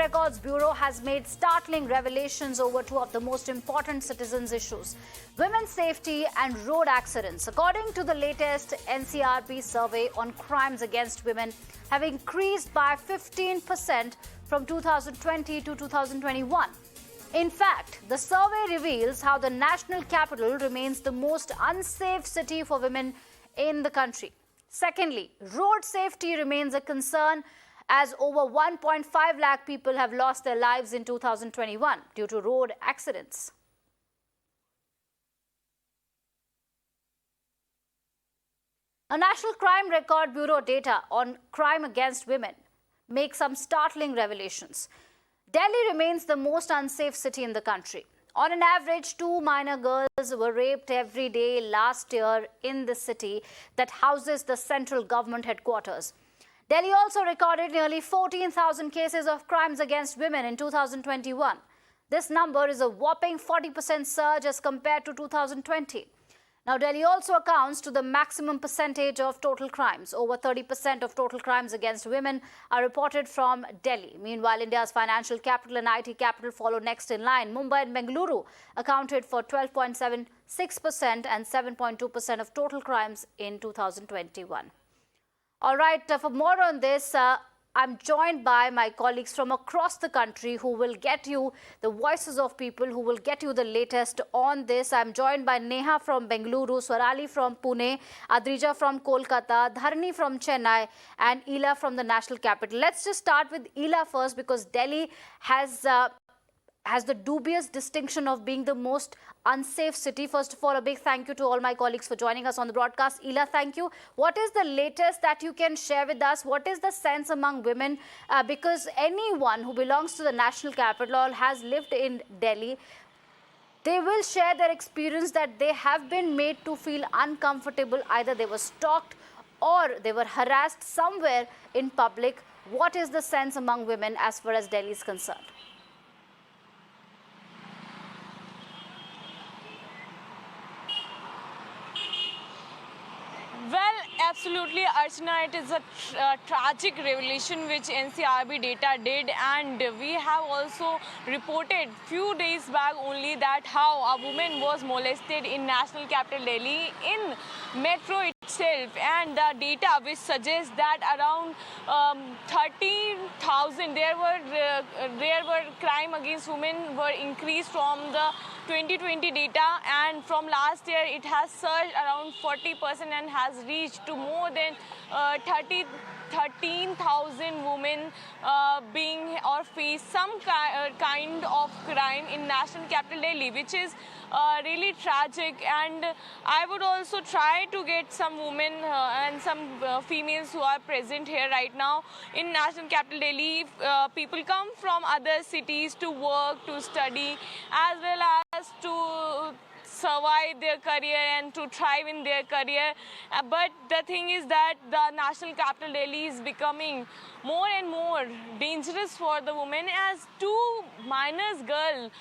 Records Bureau has made startling revelations over two of the most important citizens' issues: women's safety and road accidents. According to the latest NCRB survey on crimes against women, have increased by 15% from 2020 to 2021. In fact, the survey reveals how the national capital remains the most unsafe city for women in the country. Secondly, road safety remains a concern, as over 1.5 lakh people have lost their lives in 2021 due to road accidents. A National Crime Record Bureau data on crime against women makes some startling revelations. Delhi remains the most unsafe city in the country. On an average, 2 minor girls were raped every day last year in the city that houses the central government headquarters. Delhi also recorded nearly 14,000 cases of crimes against women in 2021. This number is a whopping 40% surge as compared to 2020. Now, Delhi also accounts to the maximum percentage of total crimes. Over 30% of total crimes against women are reported from Delhi. Meanwhile, India's financial capital and IT capital follow next in line. Mumbai and Bengaluru accounted for 12.76% and 7.2% of total crimes in 2021. All right, for more on this, I'm joined by my colleagues from across the country who will get you the voices of people, who will get you the latest on this. I'm joined by Neha from Bengaluru, Swarali from Pune, Adrija from Kolkata, Dharani from Chennai, and Ila from the national capital. Let's just start with Ila first, because Delhi has the dubious distinction of being the most unsafe city. First of all, a big thank you to all my colleagues for joining us on the broadcast. Ila, thank you. What is the latest that you can share with us? What is the sense among women? Because anyone who belongs to the national capital or has lived in Delhi, they will share their experience that they have been made to feel uncomfortable. Either they were stalked or they were harassed somewhere in public. What is the sense among women as far as Delhi is concerned? Well, absolutely, Archana, it is a tragic revelation which NCRB data did, and we have also reported few days back only that how a woman was molested in national capital Delhi in metro itself, and the data which suggests that around 13,000 there were crime against women were increased from the 2020 data, and from last year it has surged around 40% and has reached to more than 13,000 women being or face some kind of crime in national capital Delhi, which is really tragic. And I would also try to get some women and some females who are present here right now in national capital Delhi. People come from other cities to work, to study, as well as to survive their career and to thrive in their career. But the thing is that the national capital Delhi is becoming more and more dangerous for the women, as two minors girls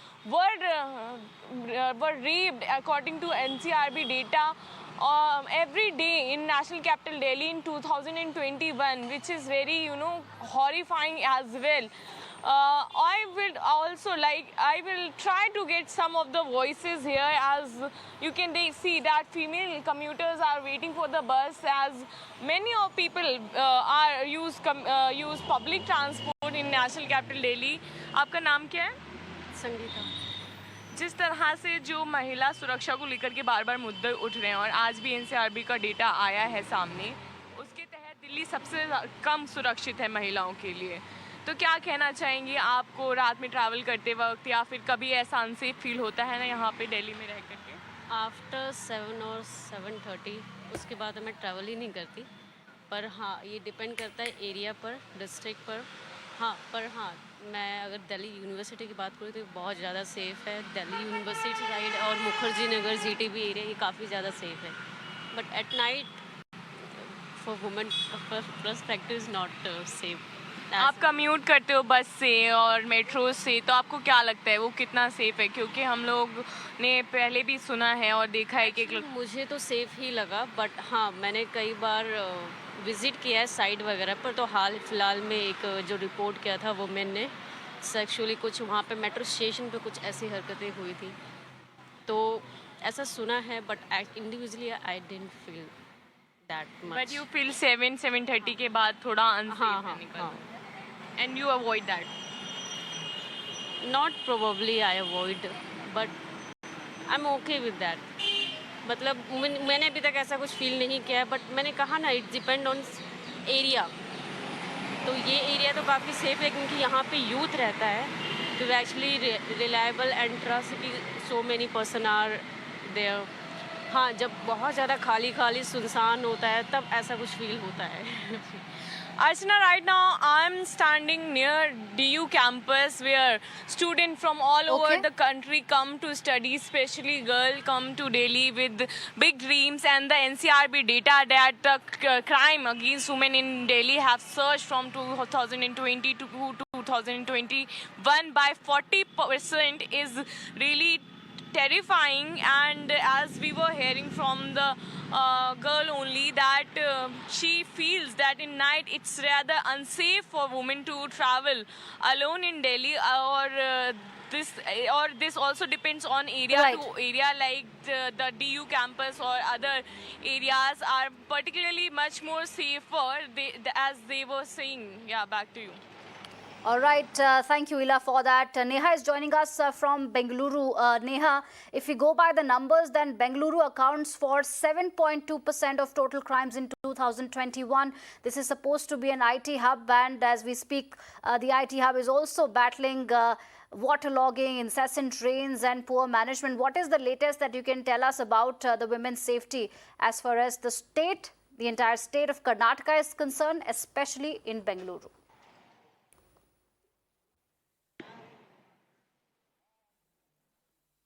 were raped according to NCRB data every day in national capital Delhi in 2021, which is very, horrifying as well. I will try to get some of the voices here. As you can see that female commuters are waiting for the bus, as many of people use public transport in national capital Delhi. आपका नाम क्या है? संगीता। जिस तरह से जो महिला सुरक्षा को लेकर के बार बार मुद्दे उठ रहे हैं और आज भी एनसीआरबी का डेटा आया है सामने, उसके तहत दिल्ली सबसे कम सुरक्षित है महिलाओं के लिए। तो क्या कहना चाहेंगी आपको रात में ट्रैवल करते वक्त, या फिर कभी ऐसा अनसेफ फील होता है ना यहाँ पे दिल्ली में रह करके? आफ्टर 7 और 7:30 उसके बाद मैं ट्रैवल ही नहीं करती। पर हाँ, ये डिपेंड करता है एरिया पर, डिस्ट्रिक्ट पर। हाँ, मैं अगर दिल्ली यूनिवर्सिटी की बात करूँ तो बहुत ज़्यादा सेफ़ है। दिल्ली यूनिवर्सिटी साइड और मुखर्जी नगर जीटीबी एरिया ये काफ़ी ज़्यादा सेफ़ है। But at night for women perspective is not safe. आप कम्यूट करते हो बस से और मेट्रो से, तो आपको क्या लगता है वो कितना सेफ़ है? क्योंकि हम लोग ने पहले भी सुना है और देखा है कि मुझे तो सेफ़ ही लगा, बट हाँ, मैंने कई बार विज़िट किया है साइट वगैरह पर। तो हाल फिलहाल में एक जो रिपोर्ट किया था वुमेन ने सेक्सुअली कुछ वहाँ पे मेट्रो स्टेशन पे कुछ ऐसी हरकतें हुई थी, तो ऐसा सुना है, but individually I didn't feel that much. But you feel 7:30 के बाद थोड़ा हाँ अनसेफ, हाँ. And you avoid that. Not probably I avoid, but I am okay with that. मतलब मैंने अभी तक ऐसा कुछ फील नहीं किया है, बट मैंने कहा ना, इट डिपेंड ऑन एरिया. तो ये एरिया तो काफ़ी सेफ है क्योंकि यहाँ पे यूथ रहता है, तो एक्चुअली रिलायबल एंड ट्रस्ट की so many person are there. हाँ, जब बहुत ज़्यादा खाली खाली सुनसान होता है तब ऐसा कुछ फील होता है. Archana, right now I'm standing near DU campus where students from all over the country come to study, especially girls come to Delhi with big dreams, and the NCRB data that the crime against women in Delhi have surged from 2020 to 2021 by 40% is really terrifying. And as we were hearing from the girl only, that she feels that in night it's rather unsafe for women to travel alone in Delhi, or this also depends on area to area, like the DU campus or other areas are particularly much more safer, as they were saying. Yeah, back to you. All right, thank you, Ila, for that. Neha is joining us from Bengaluru. Neha, if we go by the numbers, then Bengaluru accounts for 7.2% of total crimes in 2021. This is supposed to be an IT hub, and as we speak, the IT hub is also battling waterlogging, incessant rains, and poor management. What is the latest that you can tell us about the women's safety as far as the state, the entire state of Karnataka is concerned, especially in Bengaluru?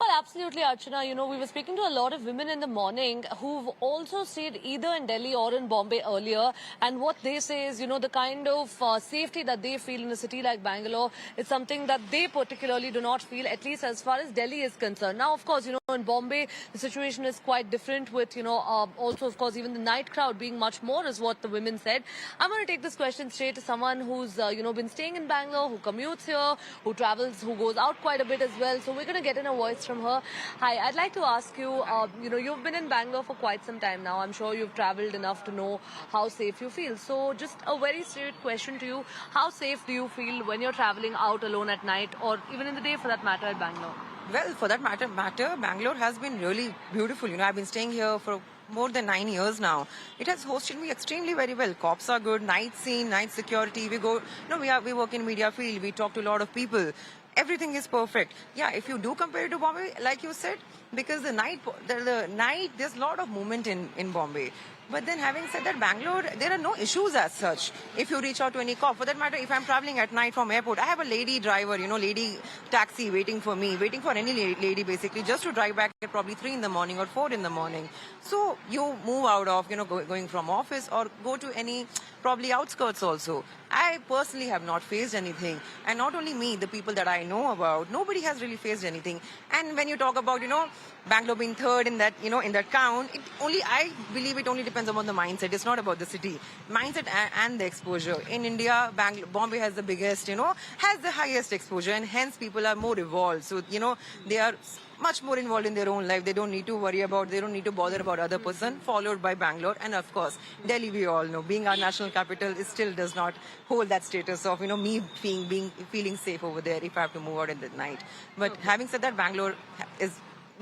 Well, absolutely, Archana. You know, we were speaking to a lot of women in the morning who've also stayed either in Delhi or in Bombay earlier. And what they say is, you know, the kind of safety that they feel in a city like Bangalore is something that they particularly do not feel, at least as far as Delhi is concerned. Now, of course, you know, in Bombay, the situation is quite different with, you know, also, of course, even the night crowd being much more is what the women said. I'm going to take this question straight to someone who's, you know, been staying in Bangalore, who commutes here, who travels, who goes out quite a bit as well. So we're going to get in a voice from her. Hi, I'd like to ask you, you know, you've been in Bangalore for quite some time now. I'm sure you've traveled enough to know how safe you feel. So just a very straight question to you. How safe do you feel when you're traveling out alone at night, or even in the day for that matter, at Bangalore? Well, for that matter, Bangalore has been really beautiful. You know, I've been staying here for more than 9 years now. It has hosted me extremely very well. Cops are good, night scene, night security. We go, you know, we work in media field. We talk to a lot of people. Everything is perfect. Yeah, if you do compare it to Bombay, like you said, because the night, there's a lot of movement in Bombay. But then having said that, Bangalore, there are no issues as such. If you reach out to any cop, for that matter, if I'm traveling at night from airport, I have a lady driver, you know, lady taxi waiting for me, waiting for any lady basically, just to drive back at probably 3 in the morning or 4 in the morning. So you move out of, you know, going from office or go to any probably outskirts also. I personally have not faced anything. And not only me, the people that I know about, nobody has really faced anything. And when you talk about, you know, Bangalore being third in that, you know, in that count, I believe it only depends upon the mindset. It's not about the city. Mindset and the exposure. In India, Bombay has the biggest, you know, has the highest exposure, and hence people are more evolved. So, you know, they are much more involved in their own life. They don't need to worry about, they don't need to bother about other person, followed by Bangalore. And of course, Delhi, we all know, being our national capital, it still does not hold that status of, you know, me feeling safe over there if I have to move out in the night. But having said that, Bangalore is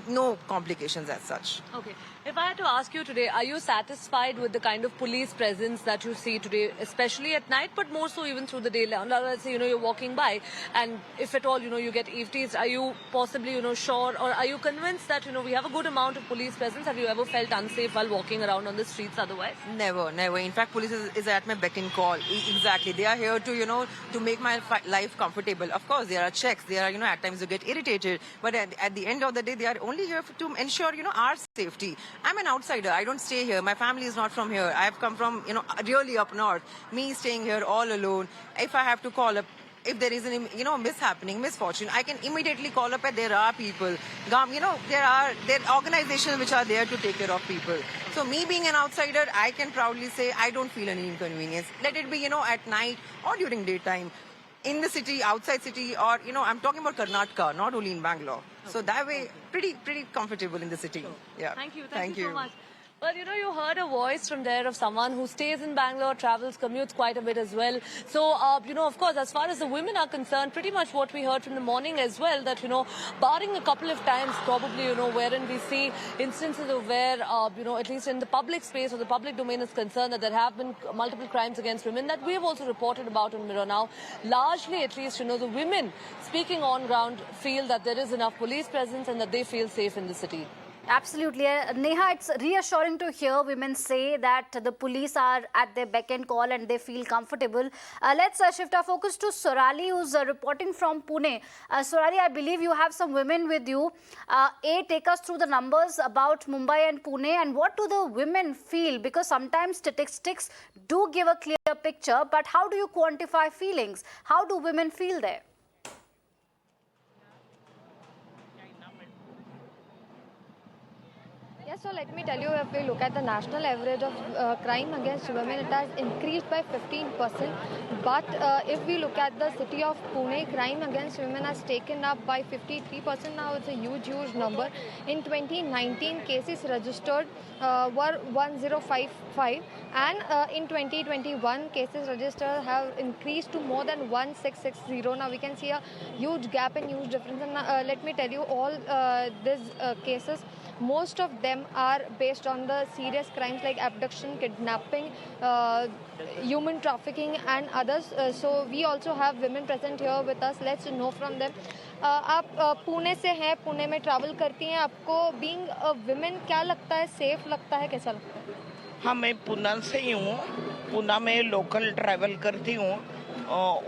no complications as such. Okay. If I had to ask you today, are you satisfied with the kind of police presence that you see today, especially at night, but more so even through the day? Let's say, you know, you're walking by, and if at all, you know, you get eavesdropped, are you possibly, you know, sure, or are you convinced that, you know, we have a good amount of police presence? Have you ever felt unsafe while walking around on the streets otherwise? Never. In fact, police is at my beck and call. Exactly. They are here to, you know, to make my life comfortable. Of course, there are checks. There are, you know, at times you get irritated. But at the end of the day, they are only here to ensure, you know, our safety. I'm an outsider. I don't stay here. My family is not from here. I've come from, you know, really up north. Me staying here all alone. If I have to call up, if there is an, you know, misfortune, I can immediately call up, and there are people. You know, there are organizations which are there to take care of people. So me being an outsider, I can proudly say I don't feel any inconvenience. Let it be, you know, at night or during daytime. in the city, outside city, or, I'm talking about Karnataka, not only in Bangalore. So that way, pretty comfortable in the city. Yeah. Thank you. Thank you so much. Well, you heard a voice from there of someone who stays in Bangalore, travels, commutes quite a bit as well. So, of course, as far as the women are concerned, pretty much what we heard from the morning as well, that, barring a couple of times probably, wherein we see instances of where, at least in the public space or the public domain is concerned, that there have been multiple crimes against women that we have also reported about on Mirror Now. Largely, at least, the women speaking on ground feel that there is enough police presence and that they feel safe in the city. Absolutely. Neha, it's reassuring to hear women say that the police are at their beck and call and they feel comfortable. Let's shift our focus to Sorali, who's reporting from Pune. Sorali, I believe you have some women with you. Take us through the numbers about Mumbai and Pune, and what do the women feel? Because sometimes statistics do give a clear picture, but how do you quantify feelings? How do women feel there? Yes, so let me tell you, if we look at the national average of crime against women, it has increased by 15%. But if we look at the city of Pune, crime against women has taken up by 53%. Now it's a huge number. In 2019, cases registered were 1055, and in 2021, cases registered have increased to more than 1660. Now we can see a huge gap and huge difference. And let me tell you, all these cases, most of them are based on the serious crimes like abduction, kidnapping, human trafficking and others. So we also have women present here with us. Let's know from them. आप पुणे से हैं, पुणे में travel करती हैं. आपको being a women क्या लगता है, सेफ लगता है, कैसा लगता है? हाँ, मैं पुणे से ही हूँ. पुणे में लोकल ट्रैवल करती हूँ,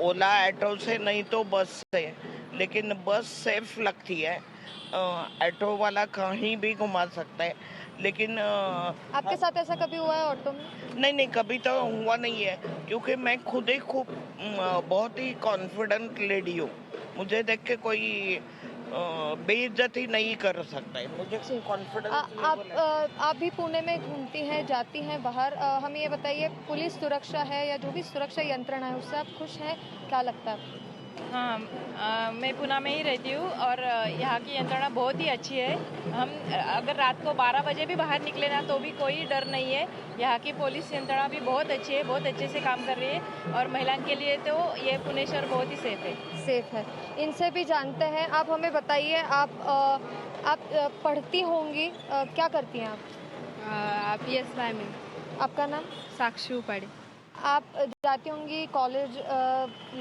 ओला ऑटो से नहीं तो बस से, लेकिन बस सेफ लगती है. ऑटो वाला कहीं भी घुमा सकता है, लेकिन आपके साथ ऐसा कभी हुआ है ऑटो में? नहीं, कभी तो हुआ नहीं है, क्योंकि मैं खुद ही बहुत ही कॉन्फिडेंट लेडी हूँ. मुझे देख के कोई बेइज्जती नहीं कर सकता है. मुझे कॉन्फिडेंस. आप भी पुणे में घूमती हैं, जाती हैं बाहर. हमें ये बताइए, पुलिस सुरक्षा है या जो भी सुरक्षा यंत्रणा है, उससे आप खुश हैं? क्या लगता है? हाँ, मैं पुणे में ही रहती हूँ और यहाँ की यंत्रणा बहुत ही अच्छी है. हम अगर रात को 12 बजे भी बाहर निकले ना तो भी कोई डर नहीं है. यहाँ की पुलिस यंत्रणा भी बहुत अच्छी है, बहुत अच्छे से काम कर रही है, और महिलाओं के लिए तो ये पुणे शहर बहुत ही सेफ है. इनसे भी जानते हैं. आप हमें बताइए, आप पढ़ती होंगी, क्या करती हैं आप? PSY में. आपका नाम? साक्षी पढ़े. आप जाती होंगी कॉलेज,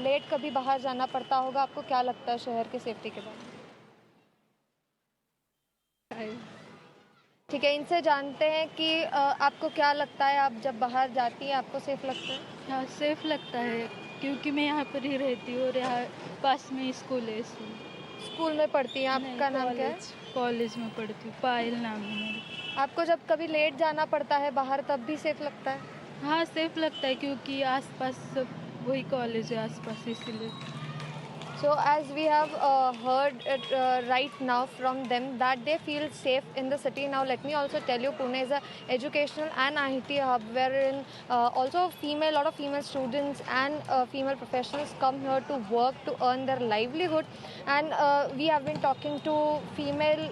लेट कभी बाहर जाना पड़ता होगा. आपको क्या लगता है शहर के सेफ्टी के बारे में? ठीक है, इनसे जानते हैं कि आपको क्या लगता है, आप जब बाहर जाती हैं आपको सेफ लगता है? हाँ, सेफ लगता है, क्योंकि मैं यहाँ पर ही रहती हूँ और यहाँ पास में स्कूल है. स्कूल में पढ़ती हैं? आपका नाम क्या है? कॉलेज में पढ़ती हूँ, पायल नाम है मेरा. आपको जब कभी लेट जाना पड़ता है बाहर, तब भी सेफ लगता है? हाँ, सेफ लगता है, क्योंकि आसपास सब वही कॉलेज है आसपास, इसीलिए. So as we have heard it right now from them that they feel safe in the city. Now let me also tell you, Pune is a educational and IT hub wherein also lot of female students and female professionals come here to work to earn their livelihood. And we have been talking to female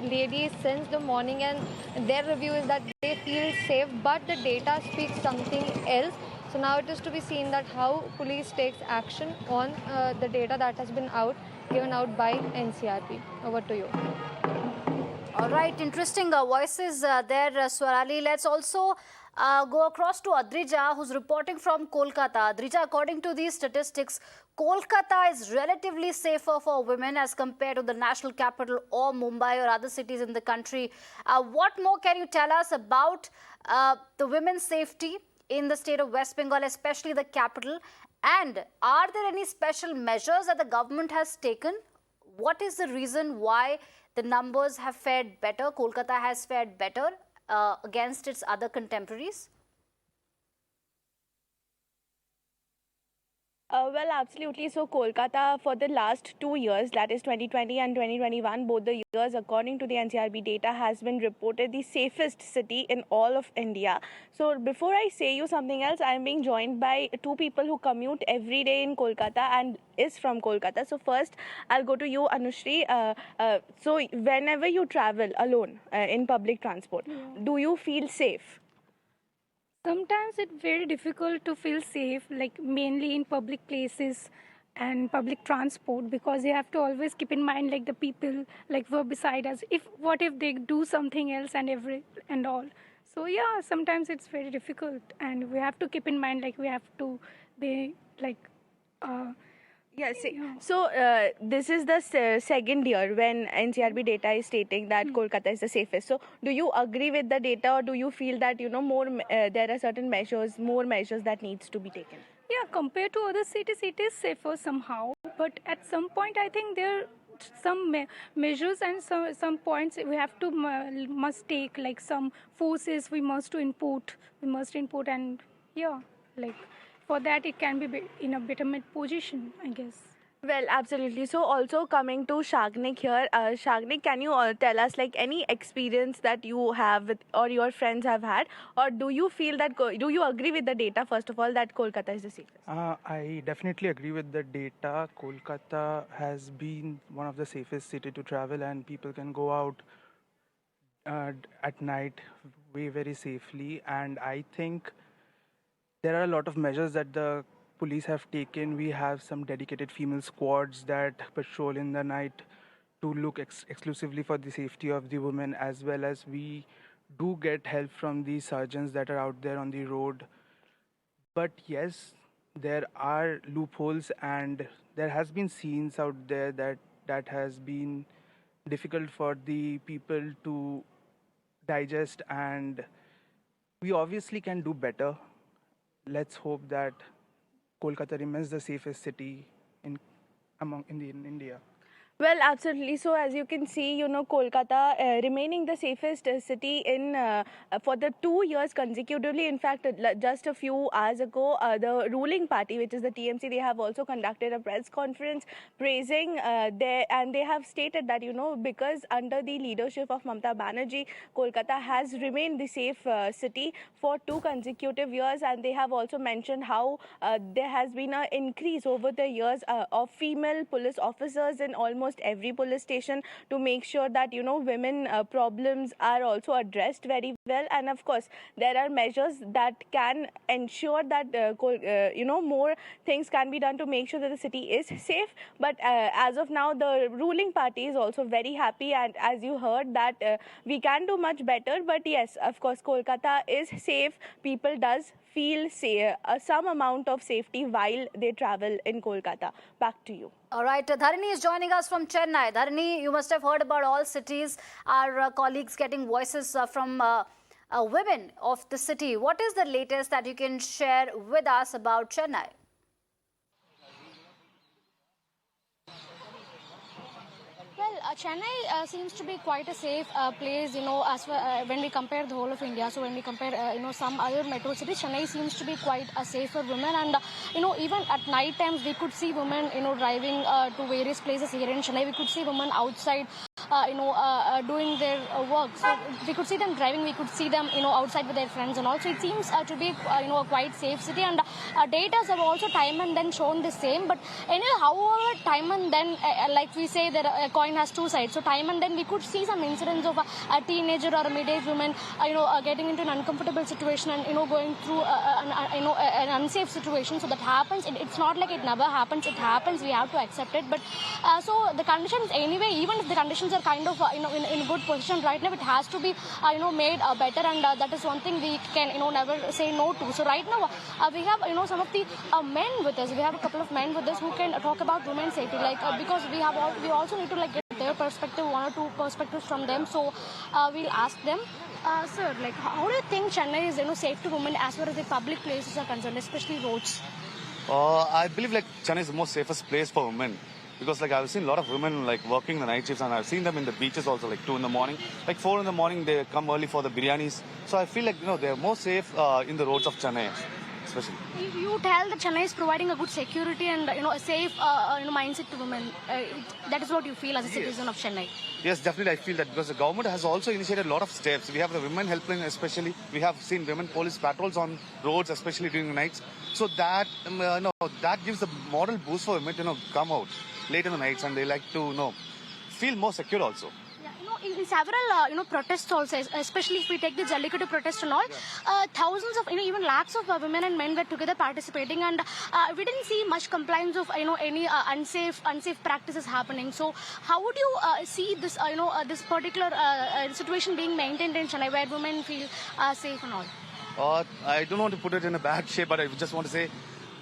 ladies since the morning, and their review is that they feel safe, but the data speaks something else. So now it is to be seen that how police takes action on the data that has been given out by NCRB. Over to you. All right, interesting voices there, Swarali. Let's also go across to Adrija, who's reporting from Kolkata. Adrija, according to these statistics, Kolkata is relatively safer for women as compared to the national capital or Mumbai or other cities in the country. What more can you tell us about the women's safety in the state of West Bengal, especially the capital? And are there any special measures that the government has taken? What is the reason why the numbers have fared better, Kolkata has fared better against its other contemporaries? Well, absolutely. So, Kolkata for the last 2 years, that is 2020 and 2021, both the years, according to the NCRB data, has been reported the safest city in all of India. So, before I say you something else, I am being joined by two people who commute every day in Kolkata and is from Kolkata. So, first, I'll go to you, Anushree. So, whenever you travel alone in public transport, do you feel safe? Sometimes it's very difficult to feel safe, like mainly in public places and public transport, because you have to always keep in mind like the people like who are beside us. If what if they do something else and all. So yeah, sometimes it's very difficult, and we have to keep in mind like we have to be like. Yes. So this is the second year when NCRB data is stating that Kolkata is the safest. So do you agree with the data, or do you feel that there are certain more measures that needs to be taken? Yeah, compared to other cities, it is safer somehow. But at some point, I think there are some measures and some points we have to must take, like some forces we must input, and yeah, like for that it can be in a betterment position, I guess. Well, absolutely. So also coming to Shagnik here, Shagnik, can you tell us like any experience that you have with or your friends have had, or do you feel that do you agree with the data first of all that Kolkata is the safest? I definitely agree with the data. Kolkata has been one of the safest city to travel, and people can go out at night very safely. And I think there are a lot of measures that the police have taken. We have some dedicated female squads that patrol in the night to look exclusively for the safety of the women, as well as we do get help from the sergeants that are out there on the road. But yes, there are loopholes, and there has been scenes out there that has been difficult for the people to digest, and we obviously can do better. Let's hope that Kolkata remains the safest city in India. Well, absolutely. So as you can see, Kolkata remaining the safest city in for the 2 years consecutively. In fact, just a few hours ago, the ruling party, which is the TMC, they have also conducted a press conference praising and they have stated that, because under the leadership of Mamata Banerjee, Kolkata has remained the safe city for 2 consecutive years. And they have also mentioned how there has been an increase over the years of female police officers in almost every police station to make sure that women problems are also addressed very well. And of course there are measures that can ensure that more things can be done to make sure that the city is safe. But as of now, the ruling party is also very happy, and as you heard that we can do much better. But yes, of course Kolkata is safe. People does feel some amount of safety while they travel in Kolkata. Back to you. All right, Dharini is joining us from Chennai. Dharini, you must have heard about all cities, our colleagues getting voices from women of the city. What is the latest that you can share with us about Chennai? Well, Chennai seems to be quite a safe place, as when we compare the whole of India. So when we compare, some other metro cities, Chennai seems to be quite safe for women. And, even at night times, we could see women, driving to various places here in Chennai. We could see women outside, doing their work. So we could see them driving, we could see them, outside with their friends and all. So it seems to be, a quite safe city. And data have also time and then shown the same. But anyway, however, time and then, like we say, that a coin has 2 sides. So time and then we could see some incidents of a teenager or a mid-age woman, getting into an uncomfortable situation and, going through, an unsafe situation. So that happens. It's not like it never happens. It happens. We have to accept it. But so the conditions anyway, even if the conditions are kind of, in good position right now, it has to be, made better. And that is one thing we can, never say no to. So right now, we have, some of the men with us. We have a couple of men with us who can talk about women's safety, like because we also need to get their perspective, 1 or 2 perspectives from them. So we'll ask them. Sir, like how do you think Chennai is safe to women as far as the public places are concerned, especially roads? I believe Chennai is the most safest place for women, because I've seen a lot of women working the night shifts, and I've seen them in the beaches also 2 in the morning, 4 in the morning they come early for the biryanis. So I feel they're more safe in the roads of Chennai. especially. You tell that Chennai is providing a good security and a safe mindset to women. That is what you feel as a citizen of Chennai. Yes, definitely I feel that because the government has also initiated a lot of steps. We have the women helpline especially. We have seen women police patrols on roads, especially during the nights. So that that gives the moral boost for women to come out late in the nights, and they like to feel more secure also. In several protests also, especially if we take the Jallikattu protest and all, thousands of even lakhs of women and men were together participating, and we didn't see much compliance of any unsafe practices happening. So how would you see this this particular situation being maintained in Chennai where women feel safe and all? I don't want to put it in a bad shape, but I just want to say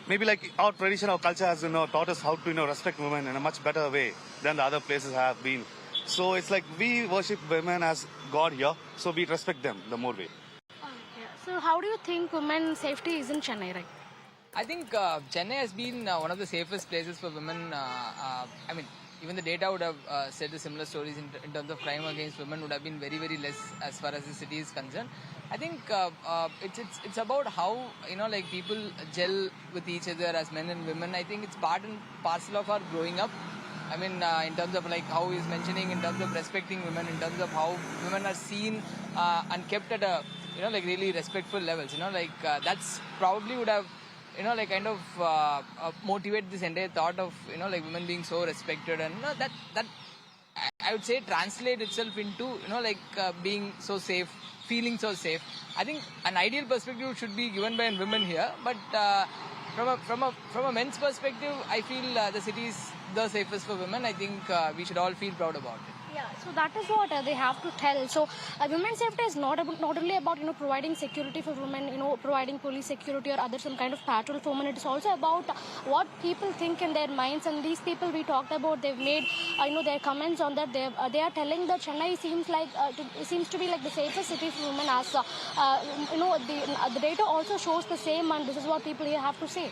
maybe like our tradition, our culture has taught us how to respect women in a much better way than the other places have been. So it's like we worship women as God here, so we respect them the more way. So how do you think women's safety is in Chennai, right? I think Chennai has been one of the safest places for women. I mean, even the data would have said the similar stories in terms of crime against women would have been very, very less as far as the city is concerned. I think it's about how like people gel with each other as men and women. I think it's part and parcel of our growing up. I mean, in terms of like how he's mentioning, in terms of respecting women, in terms of how women are seen and kept at a like really respectful levels. That's probably would have like kind of motivate this entire thought of like women being so respected, and that I would say translate itself into like being so safe, feeling so safe. I think an ideal perspective should be given by women here, but from a men's perspective, I feel the city is the safest for women. I think we should all feel proud about it. Yeah, so that is what they have to tell. So women's safety is not only about providing security for women, providing police security or other some kind of patrol for women. It is also about what people think in their minds. And these people we talked about, they've made their comments on that. They are telling that Chennai seems to be like the safest city for women. As the data also shows the same, and this is what people here have to say.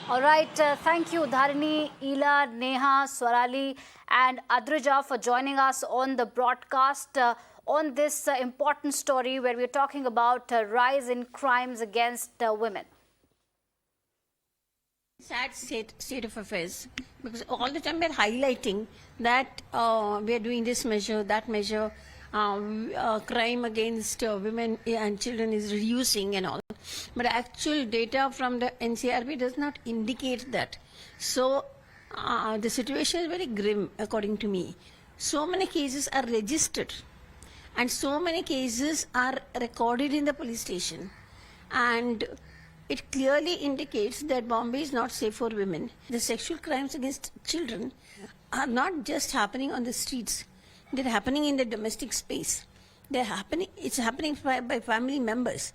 All right, thank you Dharini, Ila, Neha, Swarali and Adrija for joining us on the broadcast on this important story where we're talking about rise in crimes against women. Sad state of affairs, because all the time we're highlighting that we are doing this measure, that measure, crime against women and children is reducing and all. But actual data from the NCRB does not indicate that. So the situation is very grim according to me. So many cases are registered and so many cases are recorded in the police station, and it clearly indicates that Bombay is not safe for women. The sexual crimes against children are not just happening on the streets. They're happening in the domestic space. It's happening by family members.